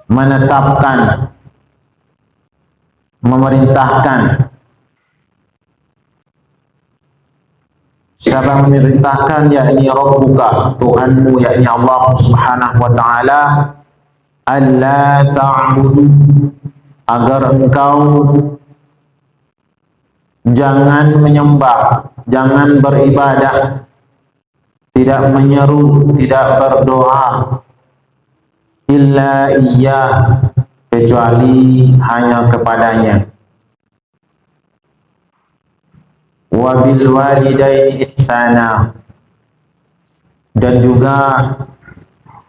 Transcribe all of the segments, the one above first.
menetapkan, memerintahkan. Siapa memerintahkan? Yakni Rabbuka, Tuhanmu, yakni Allah Subhanahu wa taala, alla ta'budu, agar engkau jangan menyembah, jangan beribadah, tidak menyeru, tidak berdoa, illa iyyah, kecuali hanya kepadanya. Wa bil walidaini ihsana, dan juga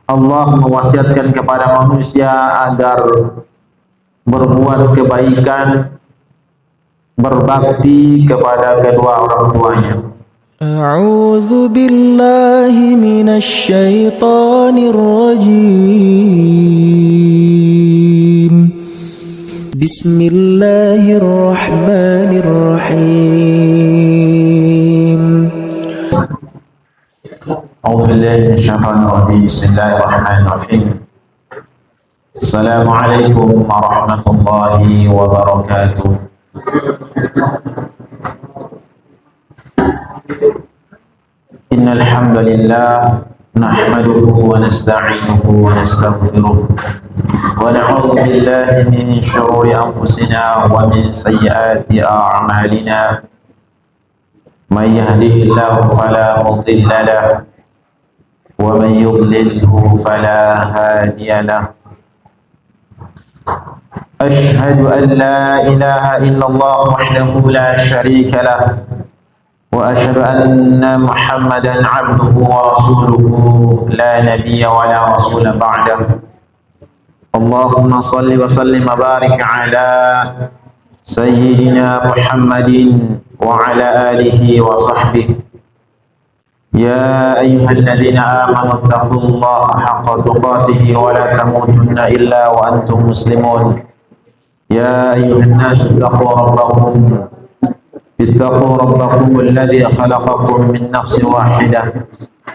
Allah mewasiatkan kepada manusia agar berbuat kebaikan, berbakti kepada kedua orang tuanya. A'udzu billahi minasy syaithanir rajim. Bismillahirrahmanirrahim. A'udzu billahi minasyaitonir rajim. Bismillahirrahmanirrahim. Assalamualaikum warahmatullahi wabarakatuh. Innal hamdalillah nahmaduhu wa nasta'inuhu wa nastaghfiruh wa na'udzu billahi min shururi anfusina wa min sayyiati a'malina. May yahdihillahu fala mudilla lahu wa man yudlilhu fala hadiya lahu. Ashhadu an la ilaha illallah wahdahu la syarika lahu wa ashhadu anna Muhammadan abduhu wa rasuluhu la nabiyya wa la rasula ba'dahu. Allahumma salli wa sallim wa barik ala sayyidina Muhammadin wa ala alihi wa sahbihi. Ya ayyuhalladzina amanu taqullaha haqqa tuqatih wa la tamutunna illa wa antum muslimun. Ya ayyuhan nasu اتقوا ربكم الذي خلقكم من نفس واحدة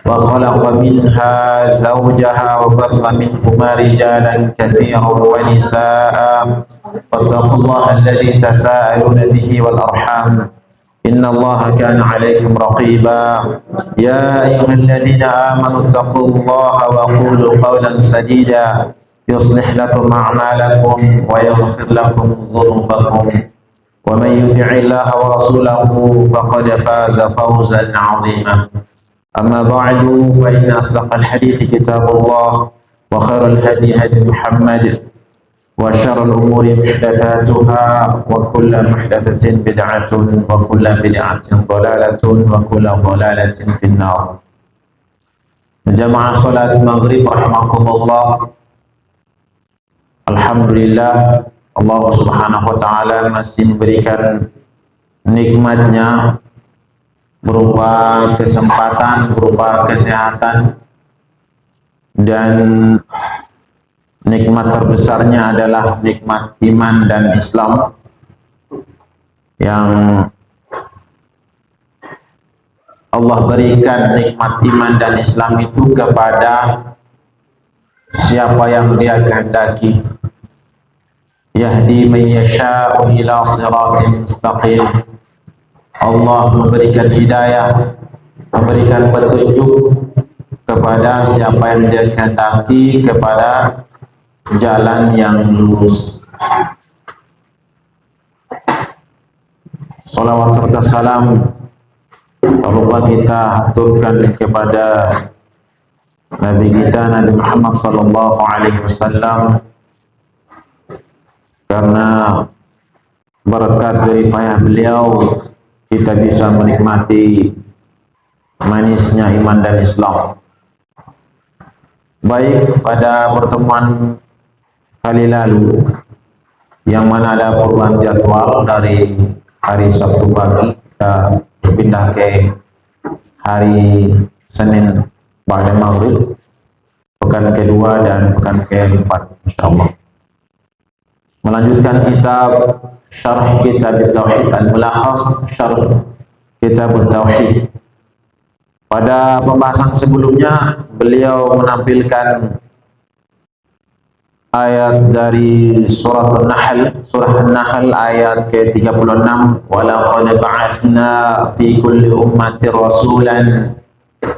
وخلق منها زوجها وبث منهما رجالا كثيرا ونساء واتقوا الله الذي تساءلون به والأرحام إن الله كان عليكم رقيبا. يا أيها الذين آمنوا اتقوا الله وقولوا قولا سديدا يصلح لكم أعمالكم ويغفر لكم ذنوبكم ومن يطع الله ورسوله فقد فاز فوزا عظيما. أما بعد فإن أصدق الحديث كتاب الله وخير الهدي هدي محمد وشر الأمور محدثاتها وكل محدثة بدعة وكل بدعة ضلالة وكل ضلالة في النار. Jamaah salat maghrib rahimakumullah. Alhamdulillah, Allah Subhanahu wa taala masih memberikan nikmatnya berupa kesempatan, berupa kesehatan, dan nikmat terbesarnya adalah nikmat iman dan Islam yang Allah berikan. Nikmat iman dan Islam itu kepada siapa yang Dia kehendaki. Yahdi man yasha'u ila siratin mustaqim. Allah memberikan hidayah, memberikan petunjuk kepada siapa yang Dia kehendaki kepada jalan yang lurus. Salawat serta salam tak lupa kita aturkan kepada Nabi kita Nabi Muhammad sallallahu alaihi wasallam, karena berkat dari payah beliau kita bisa menikmati manisnya iman dan Islam. Baik, pada pertemuan kali lalu yang mana ada perubahan jadwal dari hari Sabtu pagi kita berpindah ke hari Senin pada maghrib, pekan kedua dan pekan keempat insyaallah. Melanjutkan kitab Syarh Kitab Tauhid, Al-Mulakhas Syarh Kitab Tauhid. Pada pembahasan sebelumnya beliau menampilkan ayat dari surah An-Nahl ayat ke-36, walaqad ba'athna fi kulli ummatin rasulan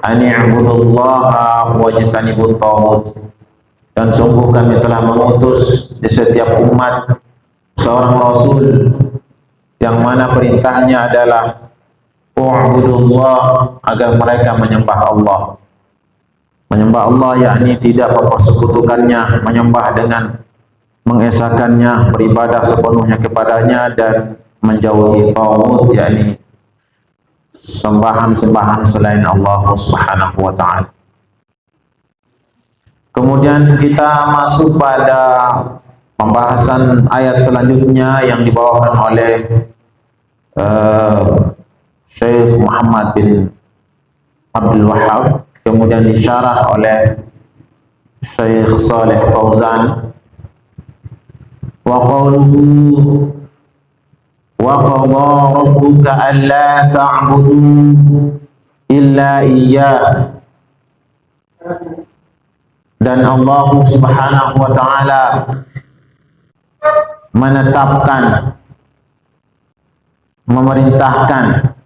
an i'budullaha wajtanibut taghut. Dan sungguh kami telah mengutus di setiap umat seorang rasul yang mana perintahnya adalah u'budullah, agar mereka menyembah Allah. Menyembah Allah yakni tidak mempersekutukannya, menyembah dengan mengesakannya, beribadah sepenuhnya kepadanya, dan menjauhi taghut yakni sembahan-sembahan selain Allah Subhanahu wa taala. Kemudian kita masuk pada pembahasan ayat selanjutnya yang dibawakan oleh Syekh Muhammad bin Abdul Wahhab, kemudian disyarah oleh Syekh Saleh Fauzan. Wa qawluhu wa qadha rabbuka alla ta'budu illa iyyah. Dan Allah Subhanahu wa taala menetapkan, memerintahkan.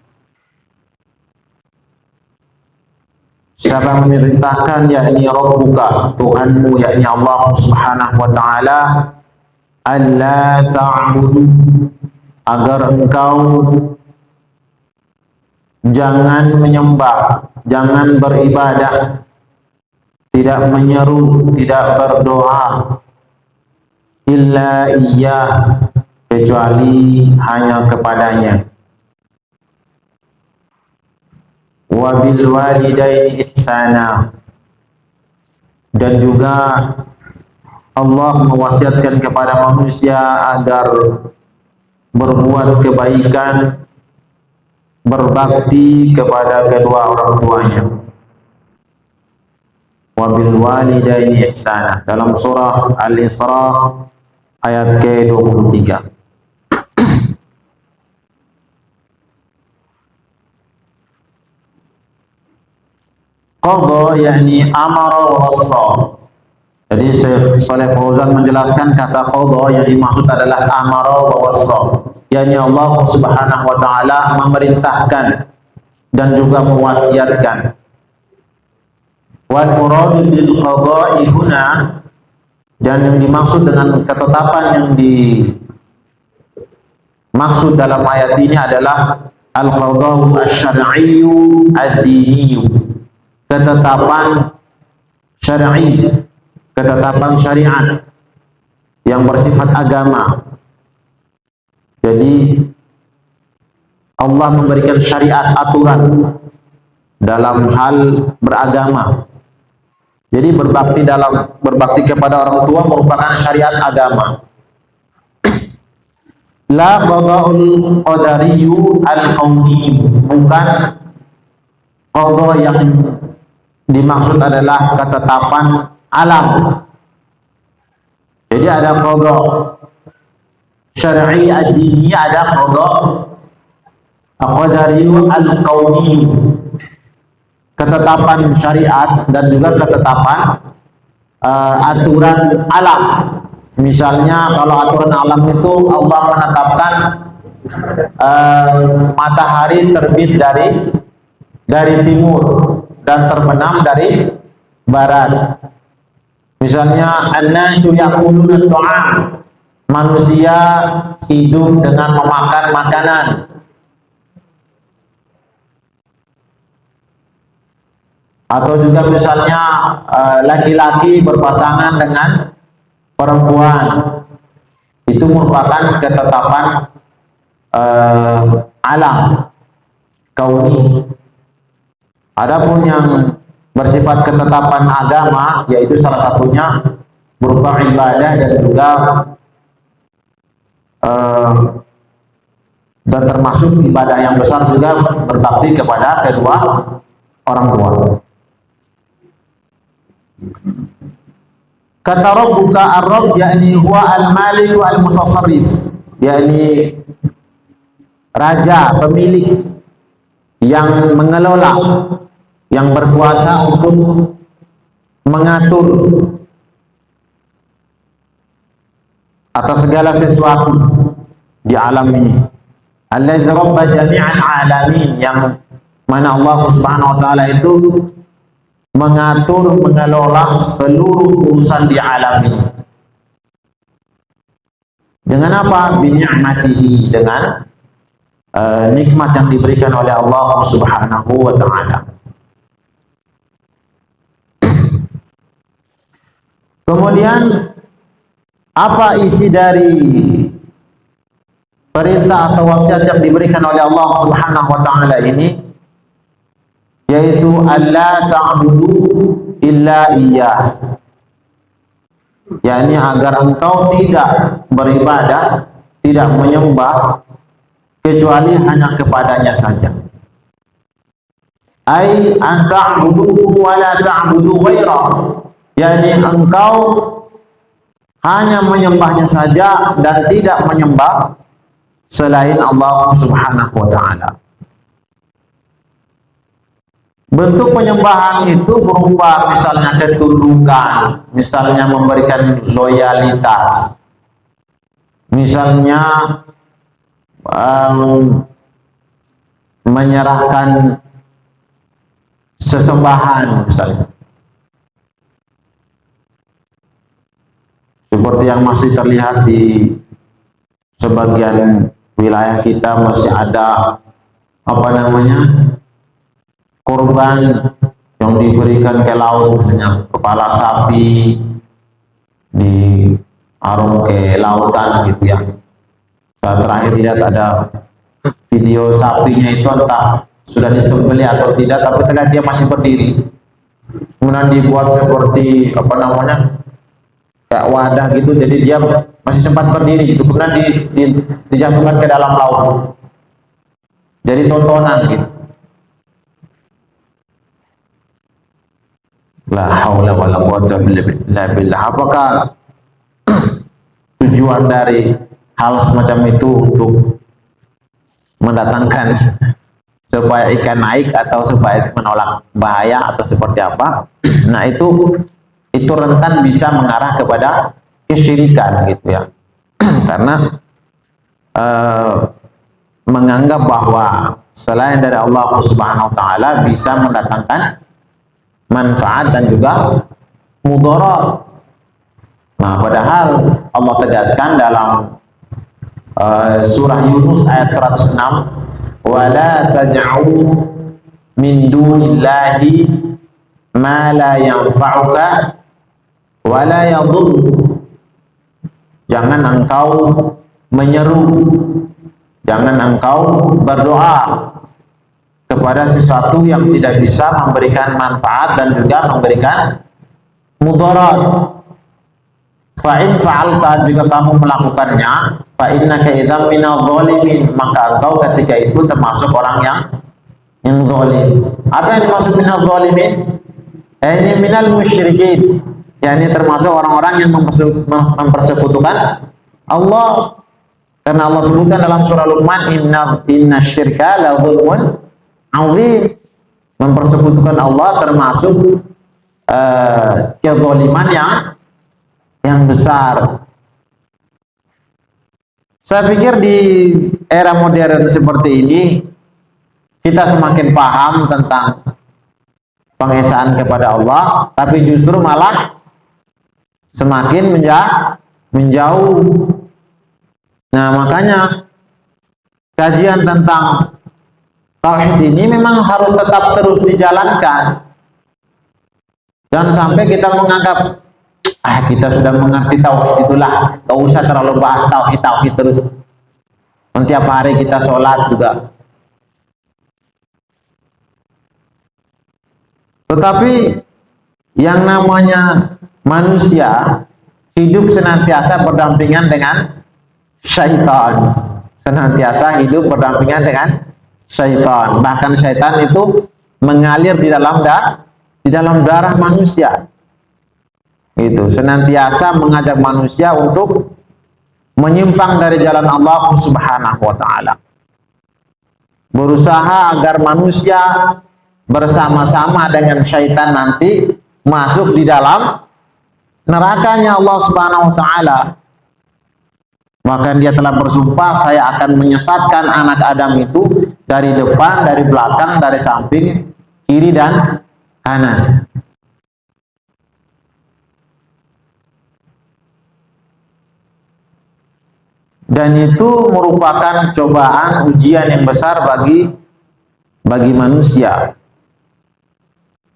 Siapa memerintahkan? Yakni Rabbuka, Tuhanmu, yakni Allah Subhanahu wa taala, alla ta'budu, agar engkau jangan menyembah, jangan beribadah, tidak menyeru, tidak berdoa, illa iyyah, kecuali hanya kepadanya. Wa bil walidaini ihsana, dan juga Allah mewasiatkan kepada manusia agar berbuat kebaikan, berbakti kepada kedua orang tuanya. Wa bil walidaini ihsana, dalam surah Al-Isra ayat ke-23. Qadha yakni amara wa wassa. Jadi Syekh Saleh Fauzan menjelaskan kata qadha yang dimaksud adalah amara wa wassa, yakni Allah Subhanahu wa taala memerintahkan dan juga mewasiatkan. Wal murad bil qada'i huna, dan yang dimaksud dengan ketetapan yang dimaksud dalam ayat ini adalah al-qada'u asy-syar'iyyu ad-diniyyu, ketetapan syar'i, ketetapan syariat yang bersifat agama. Jadi Allah memberikan syariat, aturan dalam hal beragama. Jadi berbakti kepada orang tua merupakan syariat agama. La qada'ul qadariyyu al-kauni, bukan qada yang dimaksud adalah ketetapan alam. Jadi ada qada syar'i ad-dini, ada qada qadariyyu al-kauni, ketetapan syariat dan juga ketetapan aturan alam. Misalnya kalau aturan alam itu Allah menetapkan matahari terbit dari timur dan terbenam dari barat. Misalnya an-nasu yaquluna ta'am, manusia hidup dengan memakan makanan. Atau juga misalnya laki-laki berpasangan dengan perempuan, itu merupakan ketetapan alam kauni. Adapun yang bersifat ketetapan agama, yaitu salah satunya berupa ibadah dan juga dan termasuk ibadah yang besar juga berbakti kepada kedua orang tua. Kata Rabbuka, ar-Rabb yakni huwa al-Malik al-Mutasarrif, yakni raja, pemilik yang mengelola, yang berkuasa untuk mengatur atas segala sesuatu di alam ini. Alladzi rabba jami'al alamin, yang mana Allah Subhanahu wa taala itu mengatur, mengelola seluruh urusan di alam ini. Dengan apa? Bini'matihi, dengan nikmat yang diberikan oleh Allah Subhanahu wa taala. Kemudian apa isi dari perintah atau wasiat yang diberikan oleh Allah Subhanahu wa taala ini? Yaitu alla ta'budu illa iyyah, yakni agar engkau tidak beribadah, tidak menyembah kecuali hanya kepadanya saja. Ai an ta'buduhu wa la ta'budu ghairah, yakni engkau hanya menyembahnya saja dan tidak menyembah selain Allah Subhanahu wa taala. Bentuk penyembahan itu berupa misalnya ketundukan, misalnya memberikan loyalitas, misalnya menyerahkan sesembahan misalnya. Seperti yang masih terlihat di sebagian wilayah kita, masih ada korban yang diberikan ke laut, misalnya kepala sapi diarung ke lautan gitu ya. Saya terakhir lihat ada video sapinya itu entah sudah disembelih atau tidak, tapi terlihat dia masih berdiri. Kemudian dibuat seperti kayak wadah gitu, jadi dia masih sempat berdiri gitu. Kemudian dijatuhkan ke dalam laut. Jadi tontonan gitu. La haula wala quwwata illa billah. Apakah tujuan dari hal semacam itu untuk mendatangkan supaya ikan naik atau supaya menolak bahaya atau seperti apa? Nah, itu rentan bisa mengarah kepada kesyirikan gitu ya. Karena menganggap bahwa selain dari Allah Subhanahu wa taala bisa mendatangkan manfaat dan juga mudarat. Nah, padahal Allah tegaskan dalam surah Yunus ayat 106, wala taj'u min dunillahi ma la yanfa'uka wa la yadhurruk. Jangan engkau menyeru, jangan engkau berdoa kepada sesuatu yang tidak bisa memberikan manfaat dan juga memberikan mudarat. Fa in fa'alta, jika kamu melakukannya, fa innaka idzam minadh dhalimin, maka engkau ketika itu termasuk orang yang zalim. Apa yang dimaksud minadh dhalimin? Ini minal musyrikin, yakni termasuk orang-orang yang mempersekutukan Allah. Karena Allah sebutkan dalam surah Luqman, inna syirka la dzulmun azim, mempersekutukan Allah termasuk kezaliman yang besar. Saya pikir di era modern seperti ini kita semakin paham tentang pengesaan kepada Allah, tapi justru malah semakin menjauh. Nah, makanya kajian tentang tauhid ini memang harus tetap terus dijalankan. Jangan sampai kita menganggap kita sudah mengerti tauhid, itulah gak usah terlalu bahas tauhid terus. Setiap hari kita sholat juga. Tetapi yang namanya manusia hidup senantiasa berdampingan dengan syaitan. Senantiasa hidup berdampingan dengan syaitan. Bahkan syaitan itu mengalir di dalam darah manusia. Itu senantiasa mengajak manusia untuk menyimpang dari jalan Allah Subhanahu wa taala. Berusaha agar manusia bersama-sama dengan syaitan nanti masuk di dalam nerakanya Allah Subhanahu wa taala. Maka dia telah bersumpah, saya akan menyesatkan anak Adam itu dari depan, dari belakang, dari samping, kiri dan kanan. Dan itu merupakan cobaan, ujian yang besar bagi manusia.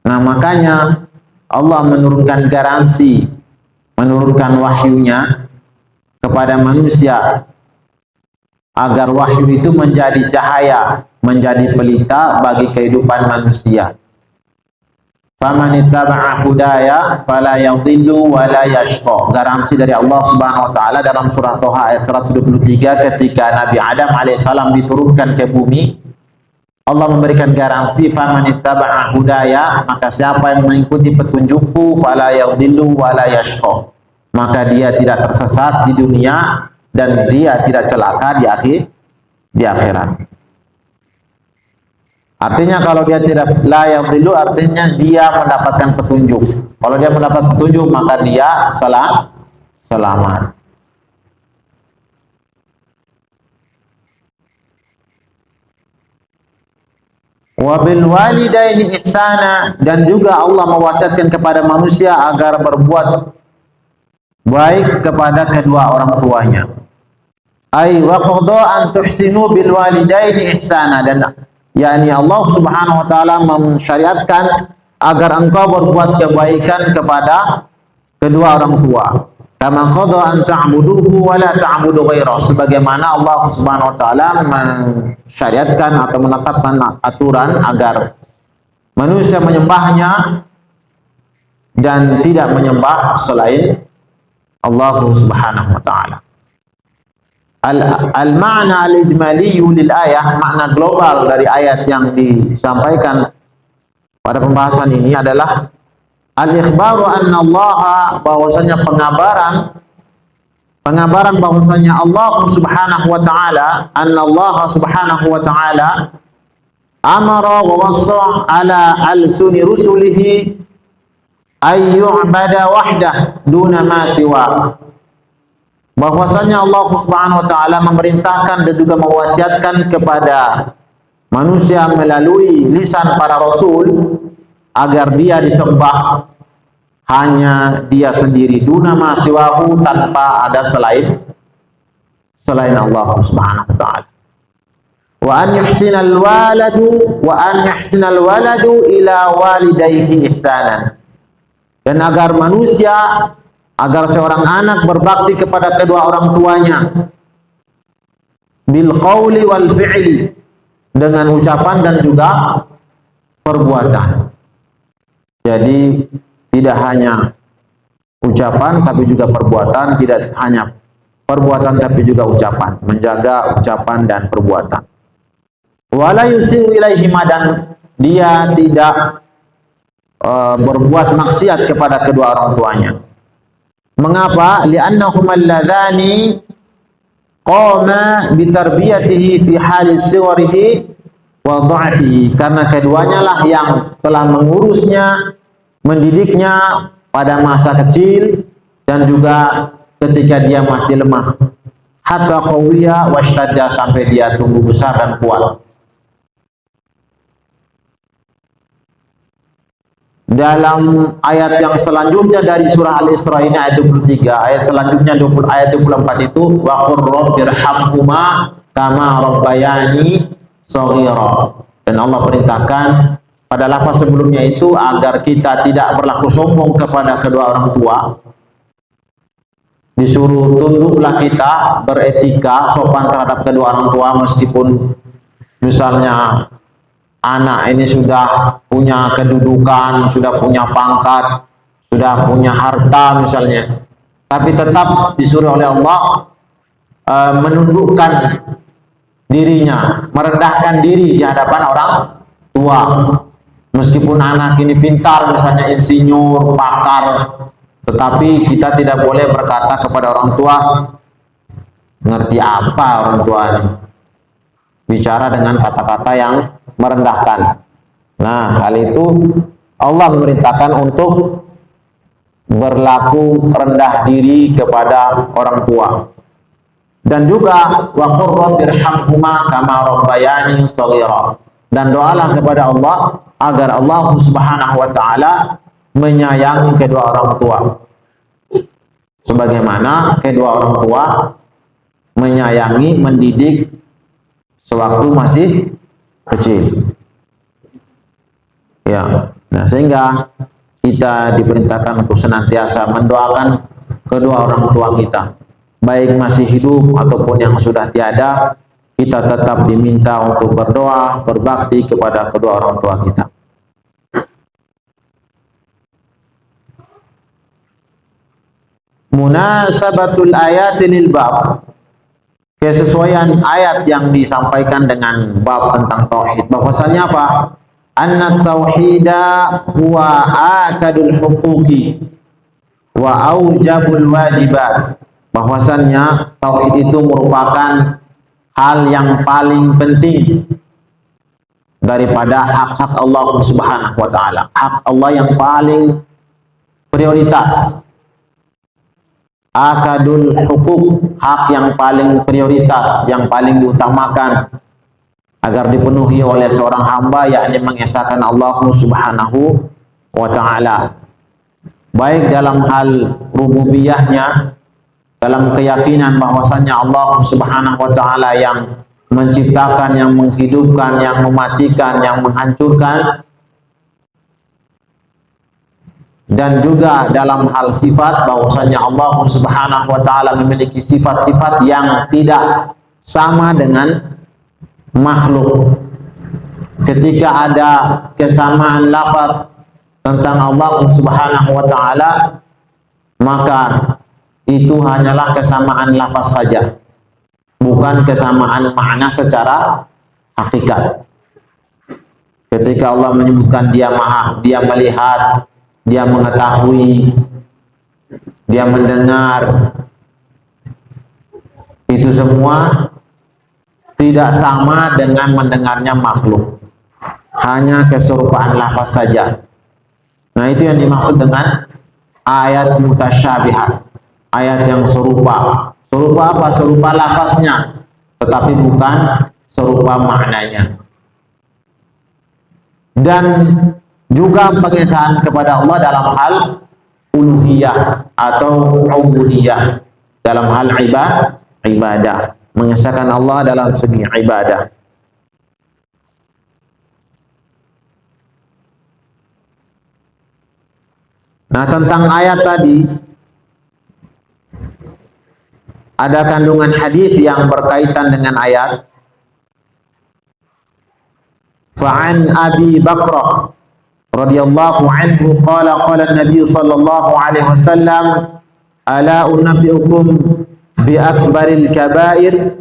Nah, makanya Allah menurunkan garansi, menurunkan wahyunya kepada manusia agar wahyu itu menjadi cahaya, menjadi pelita bagi kehidupan manusia. Faman ittaba'a hudaya fala yadhillu wa la yashqa. Garansi dari Allah Subhanahu wa taala dalam surah Thaha ayat 123 ketika Nabi Adam alaihissalam diturunkan ke bumi. Allah memberikan garansi, faman ittaba'a hudaya, maka siapa yang mengikuti petunjukku, fala yadhillu wa la yashqa, maka dia tidak tersesat di dunia dan dia tidak celaka di akhirat. Artinya kalau dia tidak la yadhillu, artinya dia mendapatkan petunjuk. Kalau dia mendapat petunjuk, maka dia selamat. Wa bil walidaini ihsana, dan juga Allah mewasiatkan kepada manusia agar berbuat baik kepada kedua orang tuanya. Ai wa qada an tuhsinu bil walidaini ihsana, dan yakni Allah Subhanahu wa taala mensyariatkan agar engkau berbuat kebaikan kepada kedua orang tua. Kama qada an ta'buduhu wa la ta'budu ghairahu, sebagaimana Allah Subhanahu wa taala mensyariatkan atau menetapkan aturan agar manusia menyembahnya dan tidak menyembah selain Allah Subhanahu wa taala. Al-ma'na al-ijmali lil ayah, makna global dari ayat yang disampaikan pada pembahasan ini adalah al-ikhbaru anna Allah, bahwasanya pengabaran bahwasanya Allah Subhanahu wa taala, anna Allah Subhanahu wa taala amara wa wassa ala al-suni rusulihi ay yu'bada wahdah duna ma siwa. Bahwasanya Allah Subhanahu wa taala memerintahkan dan juga mewasiatkan kepada manusia melalui lisan para rasul agar dia disembah hanya dia sendiri, duna ma siwahu, tanpa ada selain Allah Subhanahu wa taala. Wa an yuhsinal waladu ila walidayhi ihsanan, dan agar seorang anak berbakti kepada kedua orang tuanya bil qawli wal fi'li, dengan ucapan dan juga perbuatan. Jadi tidak hanya ucapan tapi juga perbuatan, tidak hanya perbuatan tapi juga ucapan, menjaga ucapan dan perbuatan. Wala yusiu ilaihima, dan dia tidak berbuat maksiat kepada kedua orang tuanya. Mengapa? Li'annahum alladzani qama bitarbiyatihi fi hali sigharihi wa dha'fihi, karena keduanya lah yang telah mengurusnya, mendidiknya pada masa kecil dan juga ketika dia masih lemah, hatta qawiya washtadda, sampai dia tumbuh besar dan kuat. Dalam ayat yang selanjutnya dari surah Al-Isra ini ayat 23, ayat selanjutnya ayat 24 itu, wa qur rabbirhamhuma kama rabbayani shaghira, dan Allah perintahkan pada lafaz sebelumnya itu agar kita tidak berlaku sombong kepada kedua orang tua. Disuruh tunduklah kita, beretika, sopan terhadap kedua orang tua, meskipun misalnya anak ini sudah punya kedudukan, sudah punya pangkat, sudah punya harta misalnya, tapi tetap disuruh oleh Allah menundukkan dirinya, merendahkan diri di hadapan orang tua. Meskipun anak ini pintar, misalnya insinyur, pakar, tetapi kita tidak boleh berkata kepada orang tua, ngerti apa orang tua ini, bicara dengan kata-kata yang merendahkan. Nah, hal itu Allah memerintahkan untuk berlaku rendah diri kepada orang tua. Dan juga wa qur rabbirhamhuma kama rabbayani shaghira. Dan doalah kepada Allah agar Allah Subhanahu wa taala menyayangi kedua orang tua sebagaimana kedua orang tua menyayangi, mendidik sewaktu masih kecil. Ya, nah sehingga kita diperintahkan untuk senantiasa mendoakan kedua orang tua kita, baik masih hidup ataupun yang sudah tiada. Kita tetap diminta untuk berdoa, berbakti kepada kedua orang tua kita. Munasabatul ayati lil bab, kesesuaian ayat yang disampaikan dengan bab tentang tauhid. Bahwasanya apa? Anna tauhida huwa akadul huquqi wa aujabul wajibat. Bahwasannya tauhid itu merupakan hal yang paling penting daripada hak-hak Allah Subhanahu wa taala. Hak Allah yang paling prioritas. Akadul huquq, hak yang paling prioritas, yang paling diutamakan agar dipenuhi oleh seorang hamba, yakni mengesahkan Allah Subhanahu wa taala. Baik dalam hal rububiyahnya, dalam keyakinan bahwasannya Allah Subhanahu wa taala yang menciptakan, yang menghidupkan, yang mematikan, yang menghancurkan, dan juga dalam hal sifat bahwasanya Allah Subhanahu wa taala memiliki sifat-sifat yang tidak sama dengan makhluk. Ketika ada kesamaan lafaz tentang Allah Subhanahu wa taala, maka itu hanyalah kesamaan lafaz saja, bukan kesamaan makna secara hakikat. Ketika Allah menyebutkan Dia Maha, Dia melihat, Dia mengetahui, Dia mendengar, itu semua tidak sama dengan mendengarnya makhluk, hanya keserupaan lafaz saja. Nah, itu yang dimaksud dengan ayat mutasyabihat, ayat yang serupa. Serupa apa? Serupa lafaznya, tetapi bukan serupa maknanya. Dan juga pengesahan kepada Allah dalam hal uluhiyah atau ubudiyah, dalam hal ibadah, mengesahkan Allah dalam segi ibadah. Nah, tentang ayat tadi ada kandungan hadis yang berkaitan dengan ayat. Fa'an Abi Bakrah radhiyallahu anhu qala qala an-nabiy sallallahu alaihi wasallam ala unabbiukum bi akbaril kabair.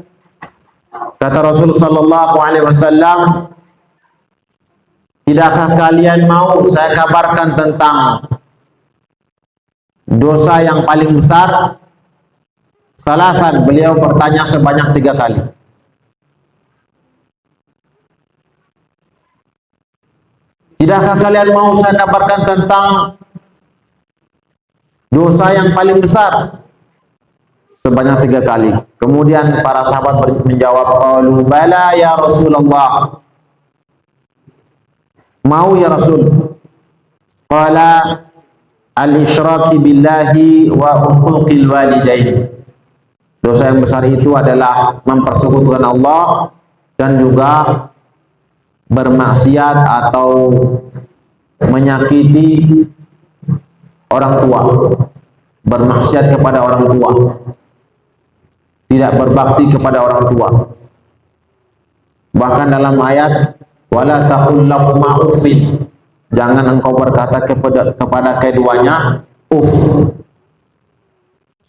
Kata Rasul sallallahu alaihi wasallam, tidakkah kalian mau saya kabarkan tentang dosa yang paling besar? Salasan, beliau bertanya sebanyak 3 kali. Tidakkah kalian mau saya kabarkan tentang dosa yang paling besar? Sebanyak 3 kali. Kemudian para sahabat menjawab, qalu bala ya Rasulullah. Mau ya Rasul. Qala al-isyraki billahi wa uquqil walidain. Dosa yang besar itu adalah mempersekutukan Allah dan juga bermaksiat atau menyakiti orang tua, bermaksiat kepada orang tua, tidak berbakti kepada orang tua. Bahkan dalam ayat wala taqul lahuma uffin, jangan engkau berkata kepada keduanya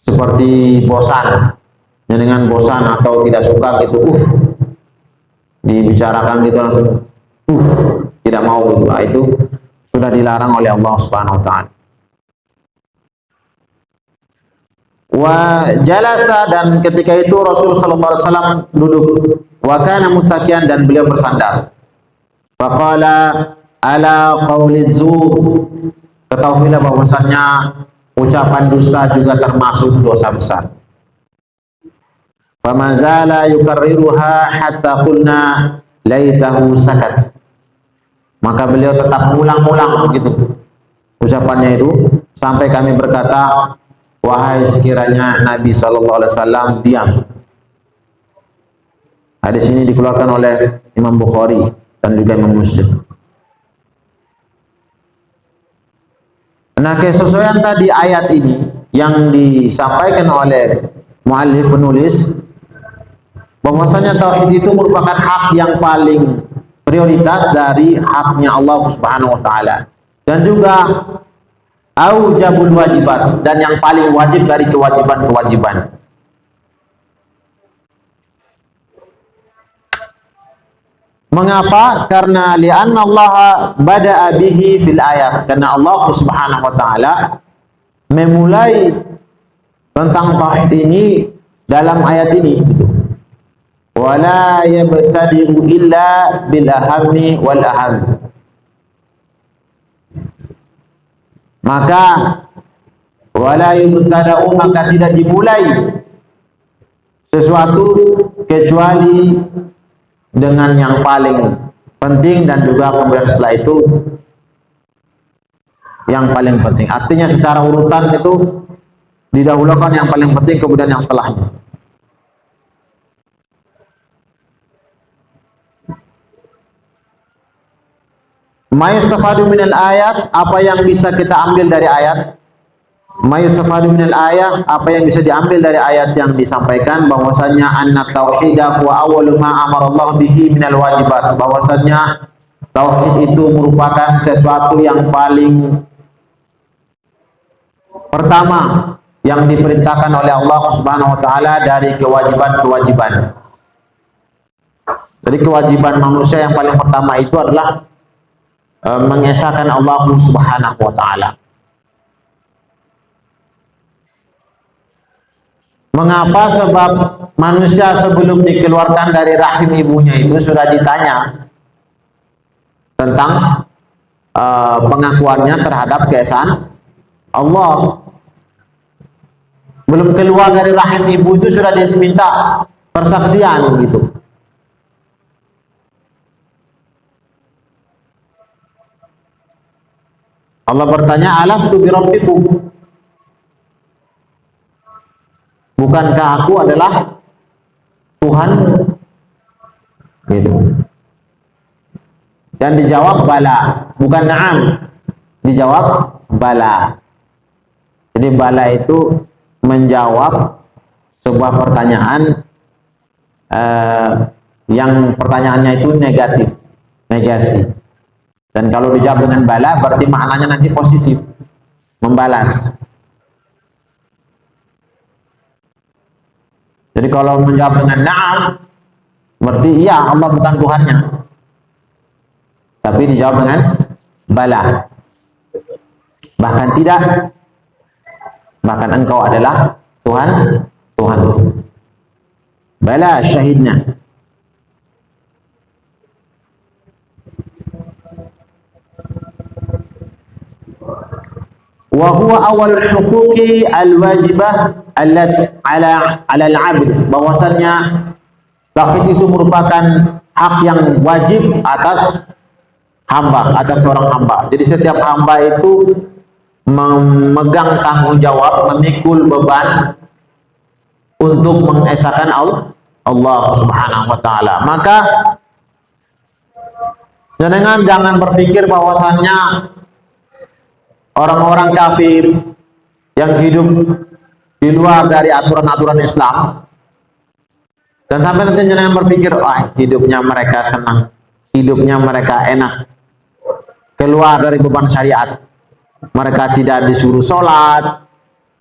seperti bosan, dengan bosan atau tidak suka gitu, dibicarakan gitu langsung tidak mau gitu. Nah, itu sudah dilarang oleh Allah Subhanahu wa taala. Wa jalasa, dan ketika itu Rasul sallallahu alaihi wasallam duduk, wa kana muttaqian, dan beliau bersandar. Faqala ala qauli zur, ketahuilah bahwasannya ucapan dusta juga termasuk dosa besar. famazala yukarriruha hatta qulna laitahu sakat. Maka beliau tetap mengulang-ulang begitu ucapannya itu sampai kami berkata, wahai sekiranya Nabi sallallahu alaihi wasallam diam. Hadis ini dikeluarkan oleh Imam Bukhari dan juga Imam Muslim. Nah, kesesuaian tadi ayat ini yang disampaikan oleh muallif penulis bahwasanya tauhid itu merupakan hak yang paling prioritas dari haknya Allah Subhanahu wa taala dan juga aujabul wajibat dan yang paling wajib dari kewajiban-kewajiban. Mengapa? Karena li'anna Allah bada'a bihi fil ayat. Karena Allah Subhanahu wa taala memulai tentang tauhid ini dalam ayat ini. Wala yabtadi'u illa bil ahammi wal aham. Maka wala yabtada'u, maka tidak dimulai sesuatu kecuali dengan yang paling penting dan juga kemudian setelah itu yang paling penting. Artinya secara urutan itu didahulukan yang paling penting kemudian yang setelahnya. Ma yustafadu minal ayat, apa yang bisa kita ambil dari ayat? Ma yustafadu minal ayat, apa yang bisa diambil dari ayat yang disampaikan bahwasanya anna tauhidah wa awwalu ma amara Allah bihi minal wajibat, bahwasanya tauhid itu merupakan sesuatu yang paling pertama yang diperintahkan oleh Allah Subhanahu wa taala dari kewajiban-kewajiban. Jadi kewajiban manusia yang paling pertama itu adalah mengesahkan Allah Subhanahu wa taala. Mengapa? Sebab manusia sebelum dikeluarkan dari rahim ibunya itu sudah ditanya tentang pengakuannya terhadap keesaan Allah. Belum keluar dari rahim ibu itu sudah diminta persaksian gitu. Allah bertanya, alastu birabbikum, bukankah aku adalah Tuhan? Gitu. Dan dijawab bala, bukan na'am, dijawab bala. Jadi bala itu menjawab sebuah pertanyaan yang pertanyaannya itu negatif, negasi. Dan kalau dijawab dengan bala berarti maknanya nanti positif, membalas. Jadi kalau menjawab dengan na'am berarti iya Allah bukan Tuhannya. Tapi dijawab dengan bala. Bahkan tidak. Bahkan engkau adalah Tuhan, Tuhan. Bala syahidna. Wa huwa awal huquqi al-wajibah allati ala al-'abd, bahwasanya tauhid itu merupakan hak yang wajib atas hamba, atas seorang hamba. Jadi setiap hamba itu memegang tanggung jawab, memikul beban untuk mengesahkan Allah Subhanahu wa taala. Maka jangan berpikir bahwasannya orang-orang kafir yang hidup di luar dari aturan-aturan Islam, dan sampai nanti jangan berpikir, wah hidupnya mereka senang, hidupnya mereka enak, keluar dari beban syariat. Mereka tidak disuruh sholat,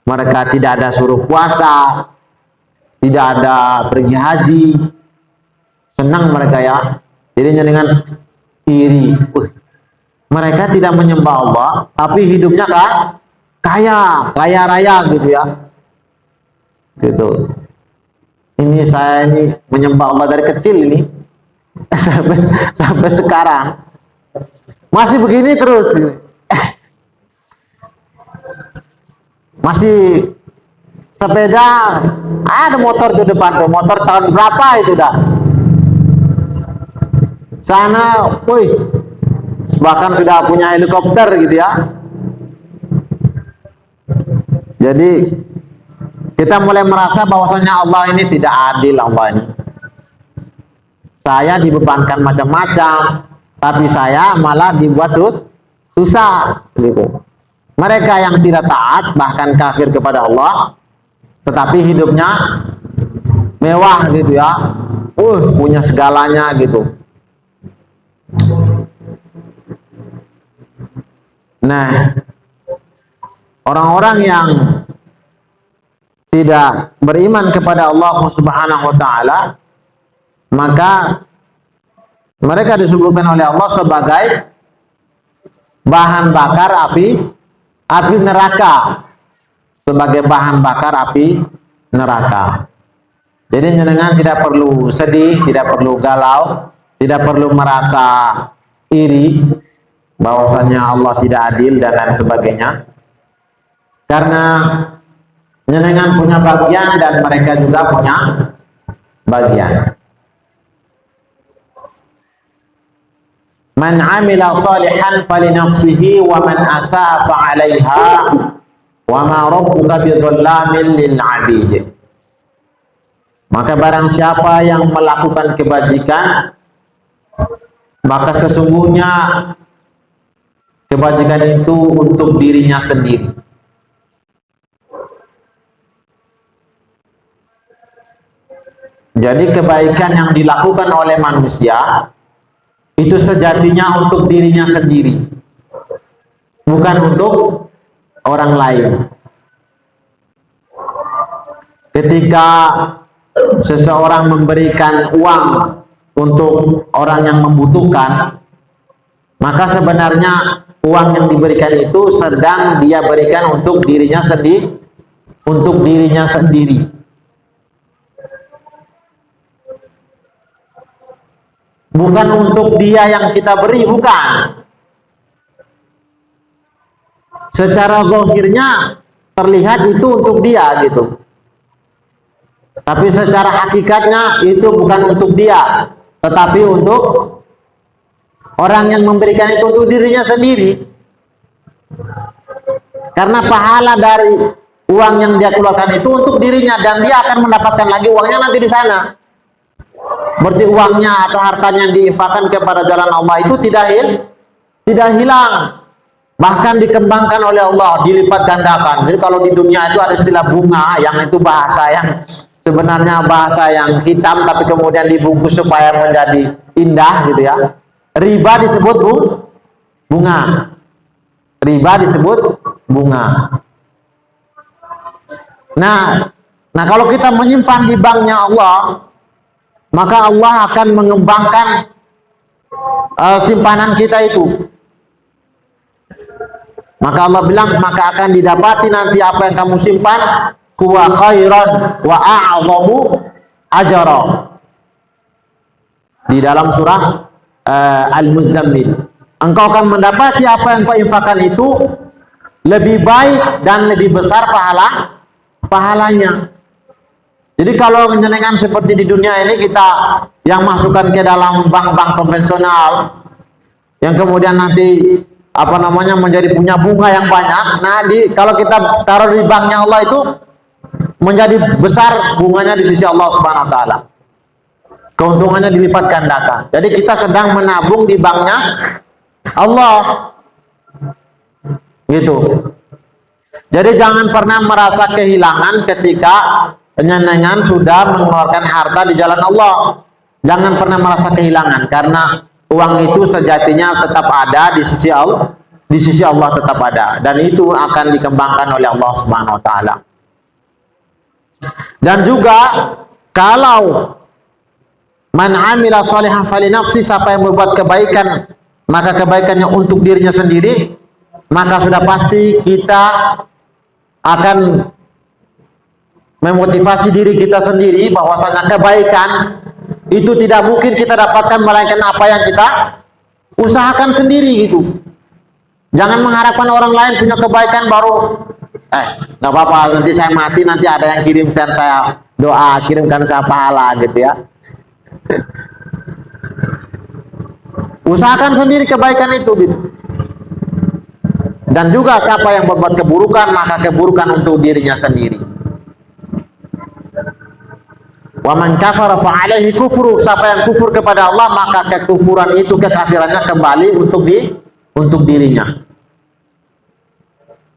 mereka tidak ada suruh puasa, tidak ada pergi haji, senang mereka ya. Jadi dengan iri, mereka tidak menyembah Allah, tapi hidupnya kaya raya gitu ya. Gitu. Ini saya ini menyembah Allah dari kecil ini sampai sekarang masih begini terus. Masih sepeda Ada motor di depan tuh, motor tahun berapa itu dah. Sana, wih, bahkan sudah punya helikopter gitu ya. Jadi kita mulai merasa bahwasanya Allah ini tidak adil. Allah ini, saya dibebankan macam-macam, tapi saya malah dibuat susah gitu. Mereka yang tidak taat bahkan kafir kepada Allah, tetapi hidupnya mewah gitu ya, punya segalanya gitu. Nah, orang-orang yang tidak beriman kepada Allah Subhanahu wa taala, maka mereka disebutkan oleh Allah sebagai bahan bakar api neraka, sebagai bahan bakar api neraka. Jadi jenengan tidak perlu sedih, tidak perlu galau, tidak perlu merasa iri bahwasanya Allah tidak adil dan lain sebagainya, karena jenengan punya bagian dan mereka juga punya bagian. Man amila salihan falinafsihi wa man asaa fa'alaiha wa ma rabbuka bidzallamin lil 'abid. Maka barang siapa yang melakukan kebajikan, maka sesungguhnya kebajikan itu untuk dirinya sendiri. Jadi kebaikan yang dilakukan oleh manusia itu sejatinya untuk dirinya sendiri, bukan untuk orang lain. Ketika seseorang memberikan uang untuk orang yang membutuhkan, maka sebenarnya uang yang diberikan itu sedang dia berikan untuk dirinya sendiri, untuk dirinya sendiri. Bukan untuk dia yang kita beri, bukan. Secara zahirnya terlihat itu untuk dia gitu. Tapi secara hakikatnya itu bukan untuk dia, tetapi untuk orang yang memberikan itu untuk dirinya sendiri. Karena pahala dari uang yang dia keluarkan itu untuk dirinya, dan dia akan mendapatkan lagi uangnya nanti di sana. Berarti uangnya atau hartanya yang diinfakkan kepada jalan Allah itu tidak hilang, bahkan dikembangkan oleh Allah, dilipat gandakan. Jadi kalau di dunia itu ada istilah bunga, yang itu bahasa yang sebenarnya bahasa yang hitam, tapi kemudian dibungkus supaya menjadi indah gitu ya. Riba disebut bunga, riba disebut bunga. Nah kalau kita menyimpan di banknya Allah, maka Allah akan mengembangkan simpanan kita itu. Maka Allah bilang, maka akan didapati nanti apa yang kamu simpan, huwa khairan wa a'zamu ajra. Di dalam surah Al-Muzammil, engkau akan mendapati apa yang kau infakkan itu lebih baik dan lebih besar pahalanya. Jadi kalau jenengan seperti di dunia ini, kita yang masukkan ke dalam bank-bank konvensional, yang kemudian nanti menjadi punya bunga yang banyak. Nah, kalau kita taruh di banknya Allah itu menjadi besar bunganya di sisi Allah Subhanahu wa taala. Keuntungannya dilipat gandakan. Jadi kita sedang menabung di banknya Allah. Gitu. Jadi jangan pernah merasa kehilangan ketika jenengan sudah mengeluarkan harta di jalan Allah. Jangan pernah merasa kehilangan, karena uang itu sejatinya tetap ada di sisi Allah, di sisi Allah tetap ada, dan itu akan dikembangkan oleh Allah Subhanahu wa taala. Dan juga kalau man amila sholihan falinafsi, siapa yang membuat kebaikan maka kebaikannya untuk dirinya sendiri, maka sudah pasti kita akan memotivasi diri kita sendiri bahwasanya kebaikan itu tidak mungkin kita dapatkan melainkan apa yang kita usahakan sendiri gitu. Jangan mengharapkan orang lain punya kebaikan baru nggak apa-apa, nanti saya mati nanti ada yang kirim saya doa kirimkan saya pahala gitu ya. Usahakan sendiri kebaikan itu gitu. Dan juga siapa yang berbuat keburukan, maka keburukan untuk dirinya sendiri. Wa man kafara fa alaihi kufru, siapa yang kufur kepada Allah maka kekufuran itu, kekafirannya kembali untuk dirinya.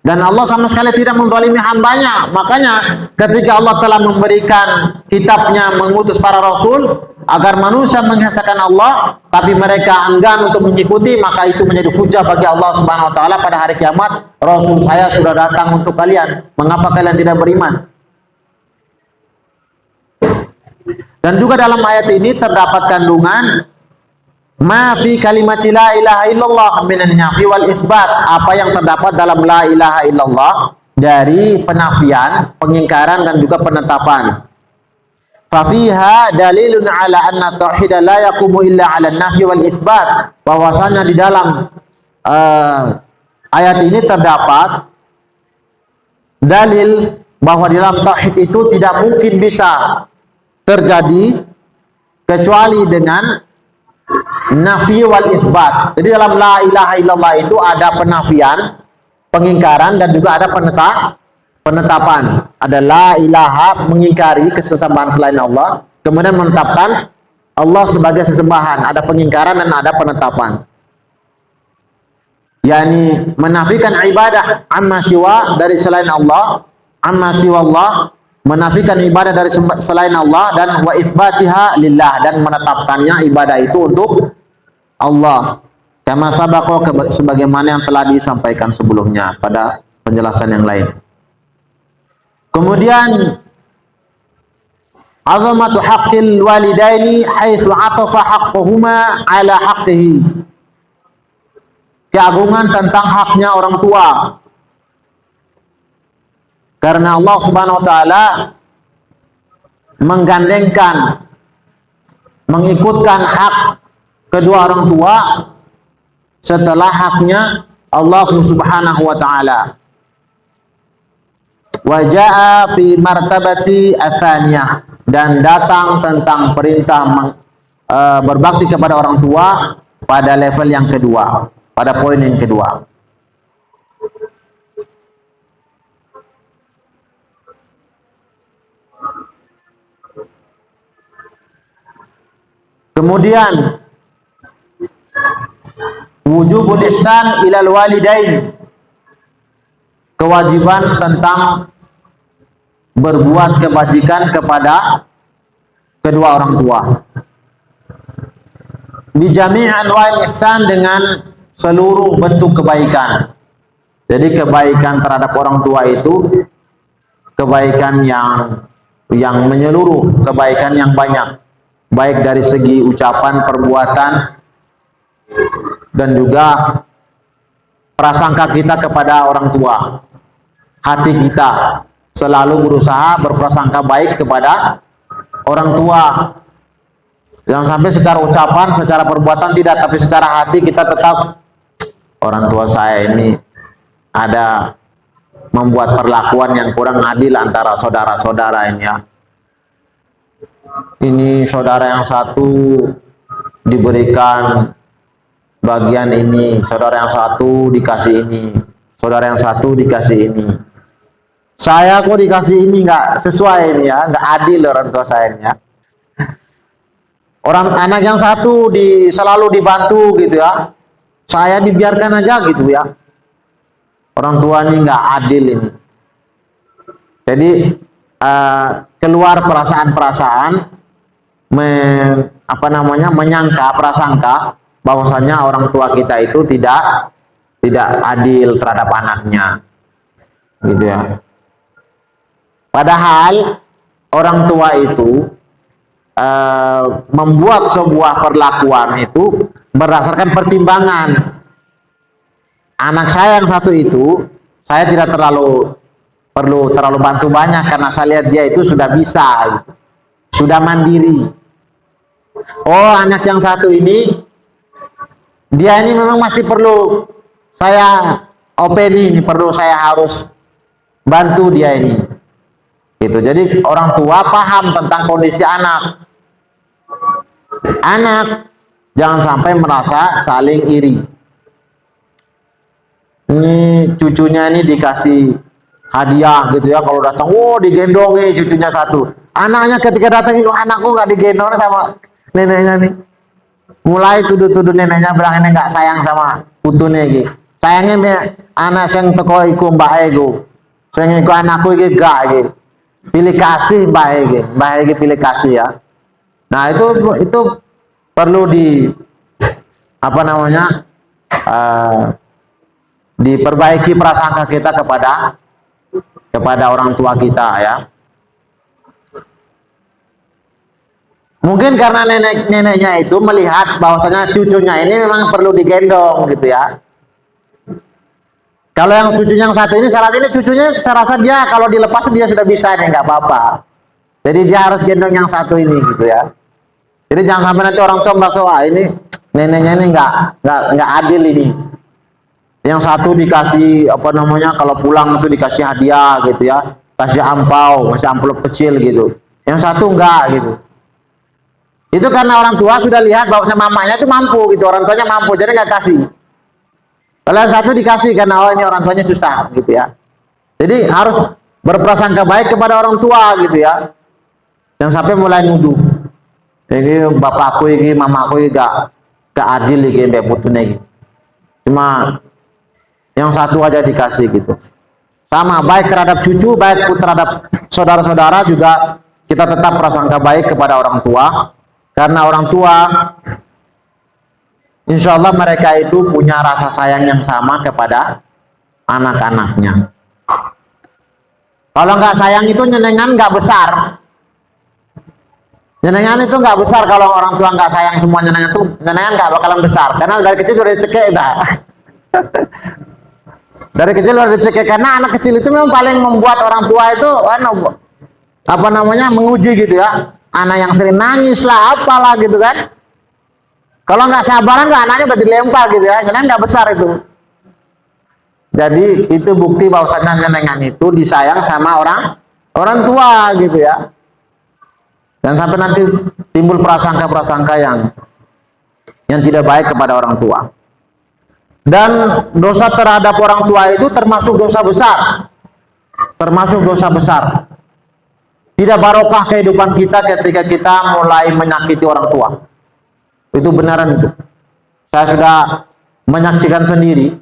Dan Allah sama sekali tidak menzalimi hambanya. Makanya ketika Allah telah memberikan kitabnya, mengutus para rasul agar manusia mengesahkan Allah, tapi mereka enggan untuk mengikuti, maka itu menjadi hujah bagi Allah Subhanahu wa taala pada hari kiamat. Rasul saya sudah datang untuk kalian, mengapa kalian tidak beriman? Dan juga dalam ayat ini terdapat kandungan ma fi kalimat la ilaha illallah minan nafi wal isbat, apa yang terdapat dalam la ilaha illallah dari penafian, pengingkaran dan juga penetapan. Fa fiha dalilun ala anna tauhid la yaqumu illa ala nafi wal isbat, bahwasanya di dalam ayat ini terdapat dalil bahwa di dalam tauhid itu tidak mungkin bisa terjadi kecuali dengan nafi wal isbat. Jadi dalam la ilaha illallah itu ada penafian, pengingkaran dan juga ada penetapan. Ada la ilaha, mengingkari kesesambahan selain Allah, kemudian menetapkan Allah sebagai sesembahan. Ada pengingkaran dan ada penetapan. Yani menafikan ibadah amma siwa, dari selain Allah, amma siwa Allah, menafikan ibadah dari selain Allah, dan wa itsbatiha lillah, dan menetapkannya ibadah itu untuk Allah. Kama sabaqa, sebagaimana yang telah disampaikan sebelumnya pada penjelasan yang lain. Kemudian azamatu haqqil walidaini haitsu atafa haqquhuma ala haqqihi. Keagungan tentang haknya orang tua. Karena Allah Subhanahu wa taala menggandengkan, mengikutkan hak kedua orang tua setelah haknya Allah Subhanahu wa taala. Wa jaa fi martabati atsaniyah, dan datang tentang perintah berbakti kepada orang tua pada level yang kedua, pada poin yang kedua. Kemudian wujubul ihsan ilal walidain, kewajiban tentang berbuat kebajikan kepada kedua orang tua. Bi jami' anwa'il ihsan, dengan seluruh bentuk kebaikan. Jadi kebaikan terhadap orang tua itu kebaikan yang menyeluruh, kebaikan yang banyak, baik dari segi ucapan, perbuatan, dan juga prasangka kita kepada orang tua. Hati kita selalu berusaha berprasangka baik kepada orang tua. Jangan sampai secara ucapan, secara perbuatan tidak, tapi secara hati kita tetap, orang tua saya ini ada membuat perlakuan yang kurang adil antara saudara-saudara ini ya. Ini saudara yang satu diberikan bagian ini, saudara yang satu dikasih ini, saudara yang satu dikasih ini. Saya kok dikasih ini, nggak sesuai ini ya, nggak adil orang tua saya ini ya. Orang anak yang satu selalu dibantu gitu ya, saya dibiarkan aja gitu ya. Orang tua ini nggak adil ini. Jadi keluar perasaan-perasaan menyangka, prasangka bahwasanya orang tua kita itu tidak adil terhadap anaknya, gitu ya. Padahal orang tua itu membuat sebuah perlakuan itu berdasarkan pertimbangan. Anak saya yang satu itu, saya tidak perlu terlalu bantu banyak karena saya lihat dia itu sudah bisa, sudah mandiri. Oh, anak yang satu ini, dia ini memang masih perlu saya openi, ini perlu saya harus bantu dia ini. Gitu. Jadi orang tua paham tentang kondisi anak. Anak jangan sampai merasa saling iri. Ini cucunya ini dikasih hadiah gitu ya, kalau datang, oh digendong nih cucunya satu. Anaknya ketika datang itu, anakku nggak digendong sama neneknya nih. Mulai tuduh-tuduh neneknya, bilang ini nggak sayang sama putune gitu. Sayangnya anak yang teko iku mbak ego. Sayang iku anakku iki gak gitu. Pilih kasih mbak ego, mbak ego pilih kasih ya. Nah itu perlu apa namanya, diperbaiki prasangka kita kepada orang tua kita ya. Mungkin karena neneknya itu melihat bahwasanya cucunya ini memang perlu digendong gitu ya. Kalau yang cucunya yang satu ini, salah ini cucunya saya rasa dia kalau dilepas dia sudah bisa nih, nggak apa-apa. Jadi dia harus gendong yang satu ini gitu ya. Jadi jangan sampai nanti orang tua merasa, wah ini neneknya ini nggak adil ini. Yang satu dikasih apa namanya, kalau pulang itu dikasih hadiah gitu ya, kasih ampau, kasih amplop kecil gitu. Yang satu enggak gitu. Itu karena orang tua sudah lihat bahwa mamanya itu mampu gitu, orang tuanya mampu, jadi nggak kasih. Kalau yang satu dikasih karena oh ini orang tuanya susah gitu ya. Jadi harus berprasangka baik kepada orang tua gitu ya. Yang sampai mulai nuduh. Ini bapakku ini, mamaku ini gak adil ini mbak putune ini. Cuma yang satu aja dikasih gitu. Sama baik terhadap cucu, baik terhadap saudara-saudara juga kita tetap prasangka baik kepada orang tua. Karena orang tua insya Allah mereka itu punya rasa sayang yang sama kepada anak-anaknya. Kalau nggak sayang itu nyenengan nggak besar. Nyenengan itu nggak besar kalau orang tua nggak sayang semua, nyenengan itu nyenengan nggak bakalan besar. Karena dari kecil sudah dicekik dah. Dari kecil sudah dicekik, karena anak kecil itu memang paling membuat orang tua itu apa namanya, menguji gitu ya. Anak yang sering nangis lah, apalah gitu kan. Kalau nggak sabaran nggak, anaknya udah dilempar gitu ya, nyenengan nggak besar itu. Jadi itu bukti bahwasanya nyenengan itu disayang sama orang tua gitu ya. Dan sampai nanti timbul prasangka-prasangka yang tidak baik kepada orang tua. Dan dosa terhadap orang tua itu termasuk dosa besar. Termasuk dosa besar. Tidak barokah kehidupan kita ketika kita mulai menyakiti orang tua. Itu benaran itu. Saya sudah menyaksikan sendiri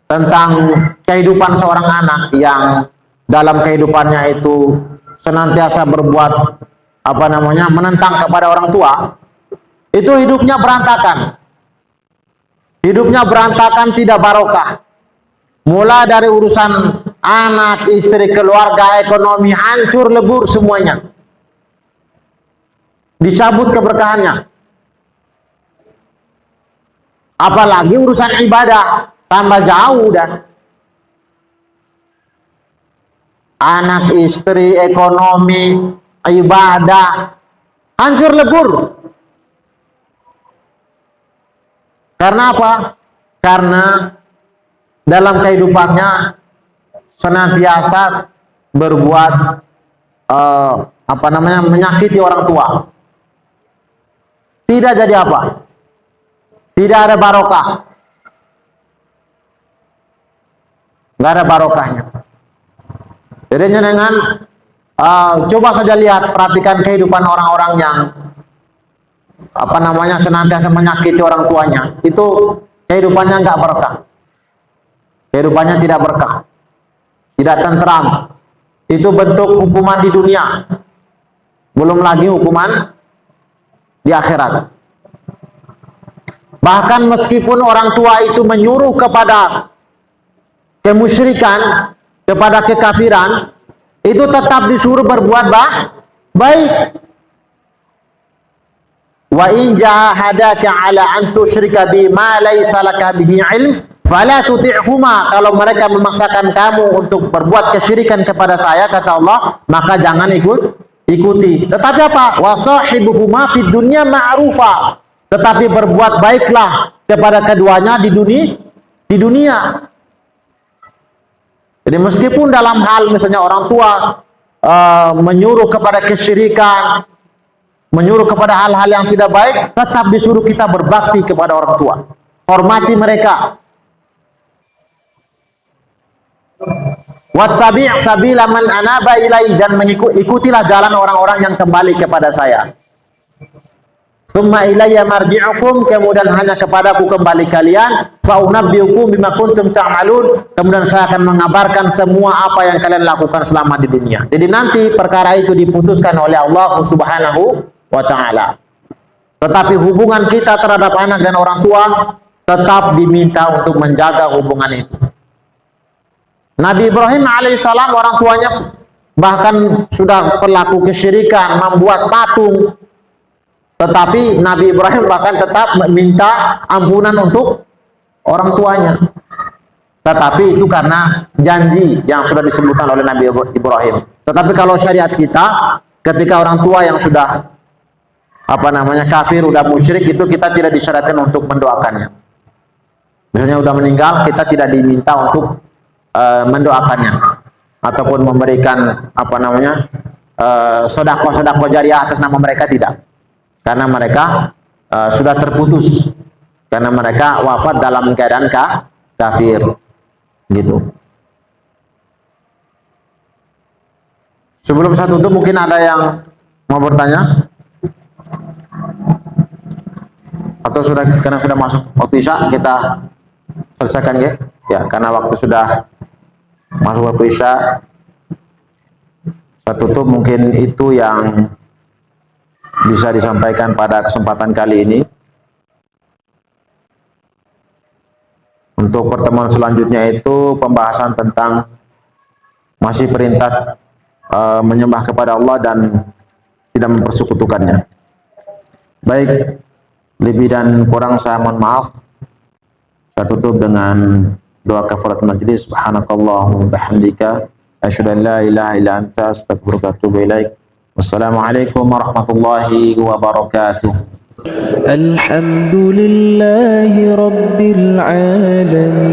tentang kehidupan seorang anak yang dalam kehidupannya itu senantiasa berbuat apa namanya, menentang kepada orang tua. Itu hidupnya berantakan. Hidupnya berantakan, tidak barokah. Mulai dari urusan anak, istri, keluarga, ekonomi, hancur lebur semuanya. Dicabut keberkahannya. Apalagi urusan ibadah, tambah jauh dan anak, istri, ekonomi, ibadah, hancur lebur. Karena apa? Karena dalam kehidupannya senantiasa berbuat apa namanya, menyakiti orang tua. Tidak jadi apa? Tidak ada barokah. Nggak ada barokahnya. Jadi dengan coba saja lihat, perhatikan kehidupan orang-orang yang apa namanya, senantiasa menyakiti orang tuanya. Itu kehidupannya nggak berkah. Kehidupannya tidak berkah, tidak tentram. Itu bentuk hukuman di dunia, belum lagi hukuman di akhirat. Bahkan meskipun orang tua itu menyuruh kepada kemusyrikan, kepada kekafiran, itu tetap disuruh berbuat baik. Wa in jahadaka ala an tusyrika bima laysa laka bihi ilm fala tuti'huma. Kalau mereka memaksakan kamu untuk berbuat kesyirikan kepada saya, kata Allah, maka jangan ikuti. Tetapi apa? Wa sahibuhuma fid dunya ma'rufa. Tetapi berbuat baiklah kepada keduanya di dunia. Jadi meskipun dalam hal misalnya orang tua menyuruh kepada kesyirikan, menyuruh kepada hal-hal yang tidak baik, tetap disuruh kita berbakti kepada orang tua, hormati mereka. Wattabi' sabila man anaba ilai, dan ikutilah jalan orang-orang yang kembali kepada saya. Tsumma ilayya marji'ukum, kemudian hanya kepadaku kembali kalian. Fa unabbiukum bima kuntum ta'malun, kemudian saya akan mengabarkan semua apa yang kalian lakukan selama di dunia. Jadi nanti perkara itu diputuskan oleh Allah Subhanahu wa ta'ala. Tetapi hubungan kita terhadap anak dan orang tua tetap diminta untuk menjaga hubungan itu. Nabi Ibrahim alaihissalam, orang tuanya bahkan sudah berlaku kesyirikan, membuat patung, tetapi Nabi Ibrahim bahkan tetap meminta ampunan untuk orang tuanya. Tetapi itu karena janji yang sudah disebutkan oleh Nabi Ibrahim. Tetapi kalau syariat kita, ketika orang tua yang sudah kafir, udah musyrik, itu kita tidak disyariatkan untuk mendoakannya. Misalnya udah meninggal, kita tidak diminta untuk mendoakannya ataupun memberikan sedekah jariah atas nama mereka, tidak. Karena mereka sudah terputus, karena mereka wafat dalam keadaan kafir, gitu. Sebelum saya tutup, mungkin ada yang mau bertanya, atau karena sudah masuk waktu Isya, kita selesaikan ya. Ya, karena waktu sudah masuk waktu Isya, saya tutup. Mungkin itu yang bisa disampaikan pada kesempatan kali ini. Untuk pertemuan selanjutnya itu pembahasan tentang masih perintah menyembah kepada Allah dan tidak mempersekutukannya. Baik, lebih dan kurang saya mohon maaf. Saya tutup dengan doa kafaratul majlis. Subhanakallahumma bihamdika asyhadu an la ilaha illa anta astaghfiruka wa atubu ilaik. Wassalamualaikum warahmatullahi wabarakatuh. الحمد لله رب العالمين.